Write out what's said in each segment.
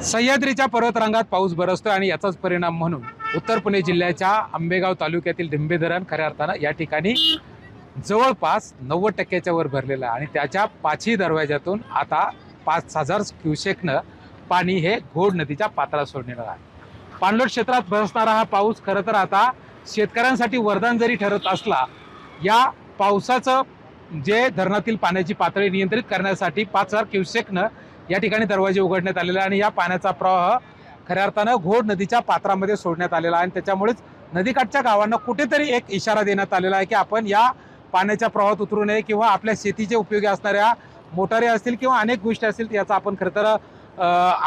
सह्याद्रीच्या पर्वतरांगात पाऊस बरसतोय आणि याचाच परिणाम म्हणून उत्तर पुणे जिल्ह्याच्या आंबेगाव तालुक्यातील डिंबे धरण खऱ्या अर्थानं या ठिकाणी जवळपास 90% वर भरलेलं आहे आणि त्याच्या 5ही दरवाज्यातून आता 5000 क्युसेकनं पाणी हे घोड नदीच्या पात्रात सोडण्यात आहे। पाणलोट क्षेत्रात बरसणारा हा पाऊस खरं तर आता शेतकऱ्यांसाठी वरदान जरी ठरत असला, या पावसाचं जे धरणातील पाण्याची पातळी नियंत्रित करण्यासाठी 5000 क्युसेकनं या ठिकाणी दरवाजे उघडण्यात आलेले आणि या पाण्याचा प्रवाह खऱ्या अर्थानं घोड नदीच्या पात्रामध्ये सोडण्यात आलेला आहे आणि त्याच्यामुळेच नदीकाठच्या गावांना कुठेतरी एक इशारा देण्यात आलेला आहे की आपण या पाण्याच्या प्रवाहात उतरू नये किंवा आपल्या शेतीचे उपयोगी असणाऱ्या मोटारी असतील किंवा अनेक गोष्टी असतील याचा आपण खरं तर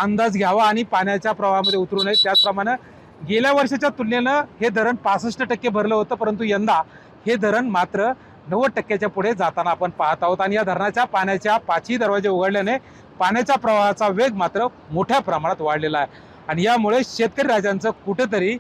अंदाज घ्यावा आणि पाण्याच्या प्रवाहामध्ये उतरू नये। त्याचप्रमाणे गेल्या वर्षाच्या तुलनेनं हे धरण 65% भरलं होतं, परंतु यंदा हे धरण मात्र 90%च्या पुढे जाताना आपण पाहत आहोत आणि या धरणाच्या पाण्याच्या 5ही दरवाजे उघडल्याने पाण्याच्या प्रवाहाचा वेग मात्र मोठ्या प्रमाणात वाढलेला आहे आणि यामुळे शेतकरी राजांचं कुठेतरी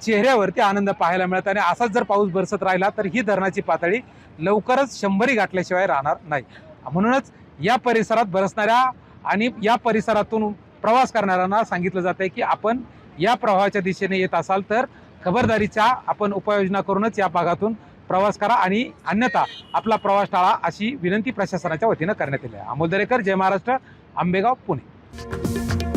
चेहऱ्यावरती आनंद पाहायला मिळत आणि असाच जर पाऊस बरसत राहिला तर ही धरणाची पातळी लवकरच 100ही गाठल्याशिवाय राहणार नाही। म्हणूनच या परिसरात बरसणाऱ्या आणि या परिसरातून प्रवास करणाऱ्यांना सांगितलं जात आहे की आपण या प्रवाहाच्या दिशेने येत असाल तर खबरदारीच्या आपण उपाययोजना करूनच या भागातून प्रवास करा आणि अन्यथा आपला प्रवास टाळा अशी विनंती प्रशासनाच्या वतीनं करण्यात आली आहे। अमोल दरेकर, जय महाराष्ट्र, आंबेगाव, पुणे।